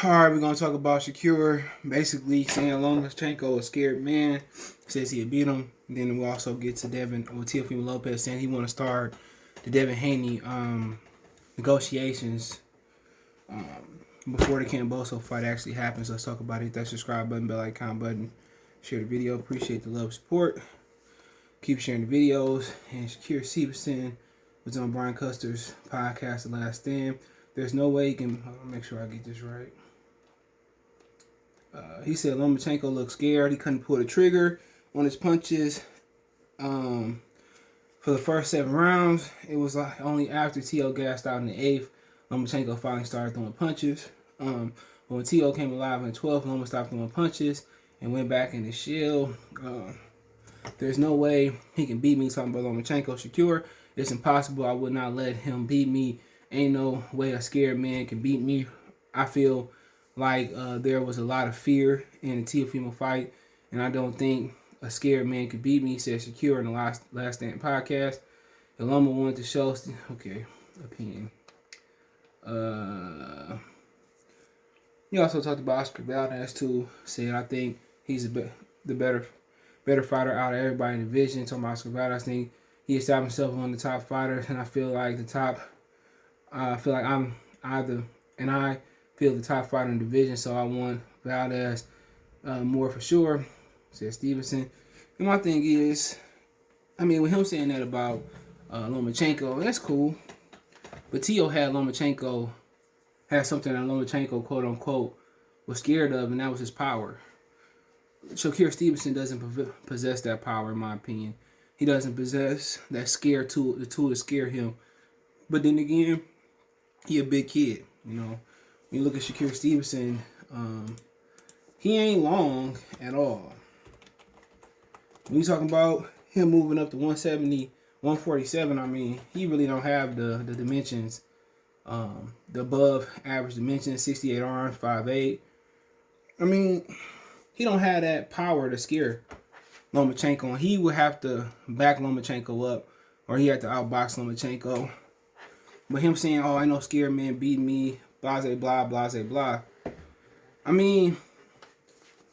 All right, we're gonna talk about Shakur. Basically, saying Lomachenko a scared man, says he'll beat him. And then we'll also get to Teofimo Lopez saying he want to start the Devin Haney negotiations before the Camboso fight actually happens. Let's talk about it. Hit that subscribe button, bell icon button, share the video. Appreciate the love, support. Keep sharing the videos. And Shakur Stevenson was on Brian Custer's podcast, The Last Stand. There's no way he can. I'll make sure I get this right. He said Lomachenko looked scared. He couldn't pull the trigger on his punches. For the first 7 rounds, it was like only after Teo gassed out in the 8th, Lomachenko finally started throwing punches. When Teo came alive in the 12th, Loma stopped throwing punches and went back in the shield. There's no way he can beat me. Talking about Lomachenko, Shakur, it's impossible. I would not let him beat me. Ain't no way a scared man can beat me. I feel like there was a lot of fear in the Teofimo fight, and I don't think a scared man could beat me, said Shakur in the Last Stand podcast. And Loma wanted to show, opinion. He also talked about Oscar Valdez too. Said I think he's the better fighter out of everybody in the division. Talking about Oscar Valdez, I think he established himself one of the top fighters, and I feel like I feel like I'm either, and I feel the top fighter in the division, so I want Valdez more for sure, said Stevenson. And my thing is, I mean, with him saying that about Lomachenko, that's cool. But Teo had something that Lomachenko, quote unquote, was scared of, and that was his power. Shakur Stevenson doesn't possess that power, in my opinion. He doesn't possess that scare tool, the tool to scare him. But then again, he a big kid, you know. When you look at Shakur Stevenson, he ain't long at all. When you talking about him moving up to 170, 147, I mean, he really don't have the dimensions, the above average dimensions, 68 arms, 5'8". I mean, he don't have that power to scare Lomachenko, and he would have to back Lomachenko up, or he had to outbox Lomachenko. But him saying, "Oh, I know scared man beat me," blase blah, blase blah. I mean,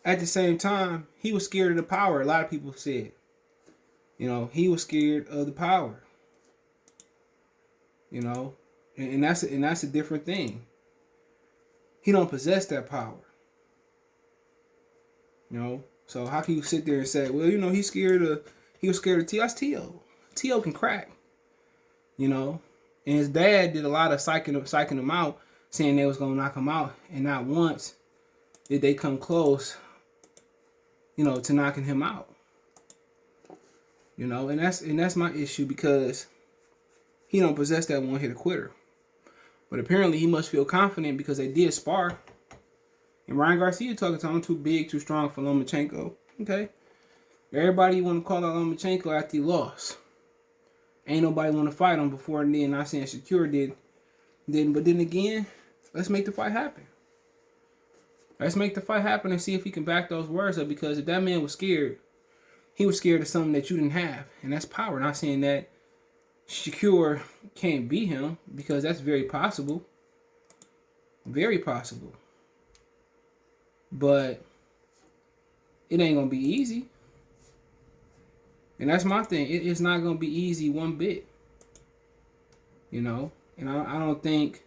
at the same time, he was scared of the power. A lot of people said, you know, he was scared of the power. You know, and that's a different thing. He don't possess that power. You know, so how can you sit there and say, well, you know, he was scared of Teo? That's Teo. Teo can crack. You know. And his dad did a lot of psyching him out, saying they was gonna knock him out, and not once did they come close, you know, to knocking him out. You know, and that's my issue, because he don't possess that one-hitter quitter. But apparently he must feel confident because they did spar. And Ryan Garcia talking to him, too big, too strong for Lomachenko. Okay. Everybody want to call out Lomachenko after he lost. Ain't nobody want to fight him before and then. Not saying Shakur did. But then again, let's make the fight happen. Let's make the fight happen and see if he can back those words up. Because if that man was scared, he was scared of something that you didn't have. And that's power. Not saying that Shakur can't beat him, because that's very possible. Very possible. But it ain't going to be easy. And that's my thing. It's not going to be easy one bit. You know? And I don't think...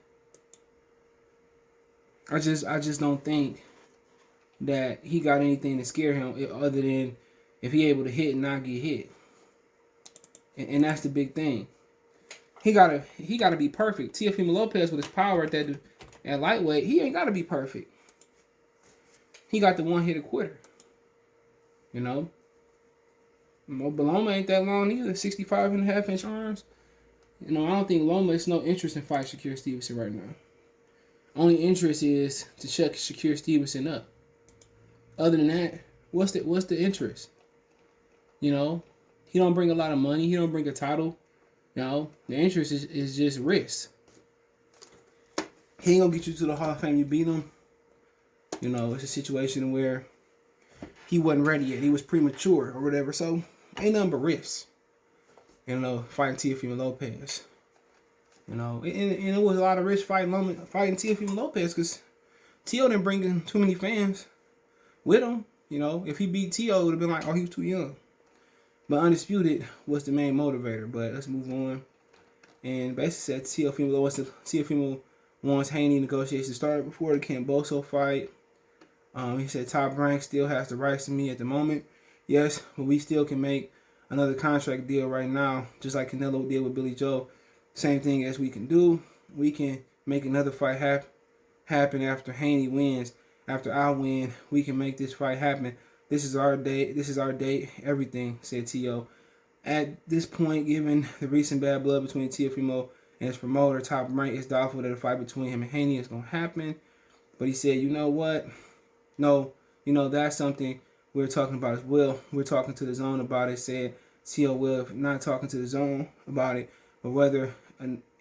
I just don't think that he got anything to scare him other than if he able to hit and not get hit. And that's the big thing. He gotta be perfect. Teofimo Lopez with his power at lightweight, he ain't gotta be perfect. He got the one-hitter quitter. You know? But Loma ain't that long either. 65.5-inch arms. You know, I don't think Loma is no interest in fighting Shakur Stevenson right now. Only interest is to shut Shakur Stevenson up. Other than that, what's the interest? You know, he don't bring a lot of money. He don't bring a title. You know, the interest is just risk. He ain't gonna get you to the Hall of Fame. You beat him. You know, it's a situation where he wasn't ready yet. He was premature or whatever. So ain't nothing but risk. You know, fighting Teofimo Lopez. You know, and it was a lot of risk fighting Teofimo Lopez, because Teo didn't bring in too many fans with him. You know, if he beat Teo, it would have been like, oh, he was too young. But Undisputed was the main motivator. But let's move on. And basically said Teofimo wants Haney negotiations to start before the Camboso fight. He said Top Rank still has the rights to me at the moment. Yes, but we still can make another contract deal right now, just like Canelo did with Billy Joe. Same thing as we can do. We can make another fight happen after Haney wins. After I win, we can make this fight happen. This is our day. This is our date. Everything, said Teo. At this point, given the recent bad blood between Teofimo and his promoter, Top Rank, it's doubtful that a fight between him and Haney is going to happen. But he said, you know what? No, that's something we're talking about as well. We're talking to the zone about it, said Teo Will. Not talking to the zone about it, but whether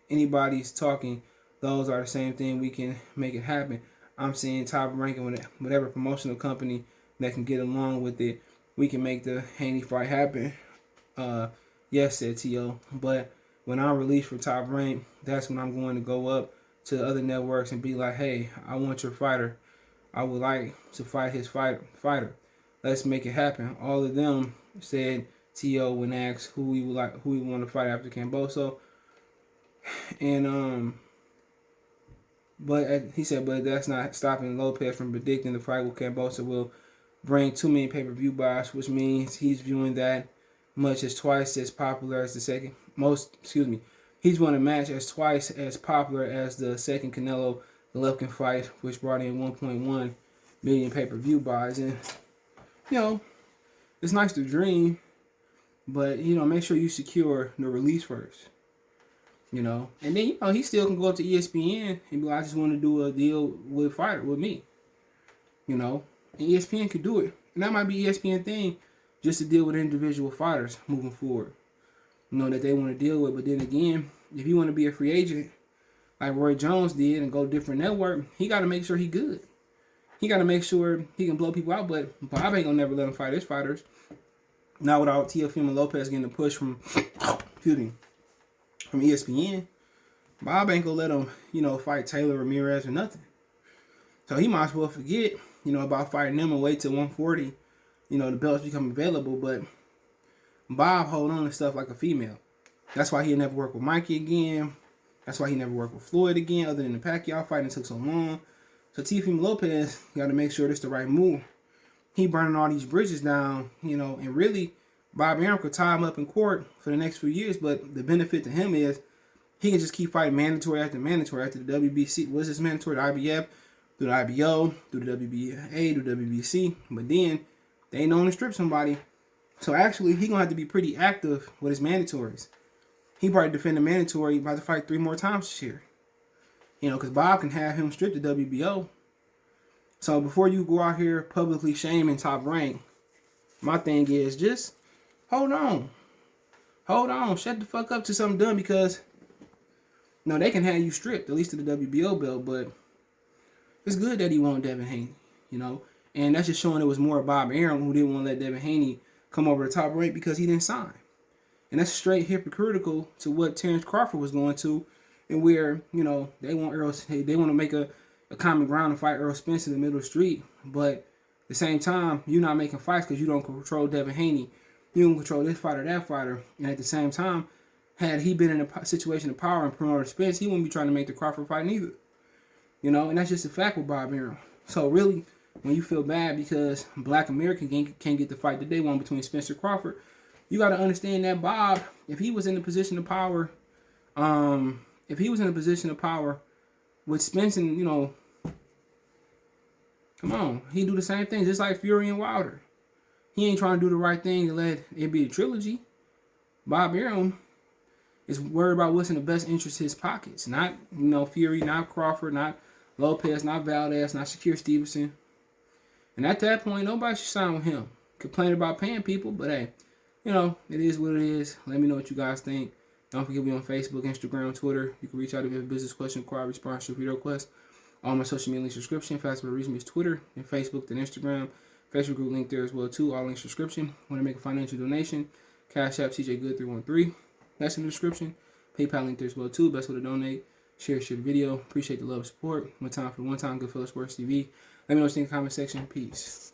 anybody's talking, those are the same thing. We can make it happen. I'm saying Top Rank and whatever promotional company that can get along with it, we can make the Haney fight happen. Yes, said Teo. But when I'm released from Top Rank, that's when I'm going to go up to the other networks and be like, hey, I want your fighter. I would like to fight his fighter. Let's make it happen. All of them, said Teo, when asked who we want to fight after Camboso. And he said, but that's not stopping Lopez from predicting the fight with Camboso will bring too many pay-per-view buys, which means he's viewing that much as twice as popular as the second He's won a match as twice as popular as the second Canelo Golovkin fight, which brought in 1.1 million pay-per-view buys. And it's nice to dream, but make sure you secure the release first. And then he still can go up to ESPN and be like, I just want to do a deal with me. And ESPN could do it. And that might be ESPN thing, just to deal with individual fighters moving forward. That they want to deal with. But then again, if you want to be a free agent, like Roy Jones did, and go different network, he got to make sure he good. He got to make sure he can blow people out. But Bob ain't going to never let him fight his fighters. Not without Teofimo Lopez getting a push from ESPN. Bob ain't going to let him, fight Taylor Ramirez or nothing. So he might as well forget, about fighting them and wait till 140, the belts become available. But Bob hold on to stuff like a female. That's why he'll never work with Mikey again. That's why he never worked with Floyd again, other than the Pacquiao fight, and it took so long. So Teofimo Lopez got to make sure this the right move. He burning all these bridges down, and really, Bob Arum could tie him up in court for the next few years, but the benefit to him is he can just keep fighting mandatory after the WBC. What's this mandatory? The IBF, through the IBO, through the WBA, through the WBC. But then they ain't known to strip somebody. So actually, he gonna have to be pretty active with his mandatories. He probably defend the mandatory, about to fight 3 more times this year. Because Bob can have him strip the WBO. So before you go out here publicly shaming Top Rank, my thing is just hold on. Shut the fuck up to something done, because they can have you stripped, at least to the WBO belt, but it's good that he won Devin Haney, and that's just showing it was more Bob Arum who didn't want to let Devin Haney come over to Top Rank because he didn't sign. And that's straight hypocritical to what Terrence Crawford was going to, and where, they want they want to make a common ground and fight Earl Spence in the middle of the street, but at the same time, you're not making fights because you don't control Devin Haney. You don't control this fighter, that fighter, and at the same time, had he been in a situation of power and promoter Spence, he wouldn't be trying to make the Crawford fight neither. And that's just a fact with Bob Arum. So really, when you feel bad because Black American can't get the fight that they won between Spencer Crawford, you got to understand that Bob, if he was in a position of power, with Spence and, come on, he do the same thing, just like Fury and Wilder. He ain't trying to do the right thing and let it be a trilogy. Bob Arum is worried about what's in the best interest of his pockets. Not, Fury, not Crawford, not Lopez, not Valdez, not Shakur Stevenson. And at that point, nobody should sign with him. Complain about paying people, but hey, it is what it is. Let me know what you guys think. Don't forget we on Facebook, Instagram, Twitter. You can reach out if you have a business question, inquiry, sponsorship, video request. All my social media links description. Fast way to reach me is Twitter, and Facebook, then Instagram. Facebook group link there as well too. All links description. Want to make a financial donation? Cash App CJ Good 313. That's in the description. PayPal link there as well too. Best way to donate. share the video. Appreciate the love and support. One time for One Time Good Fellow Sports TV. Let me know what you think in the comment section. Peace.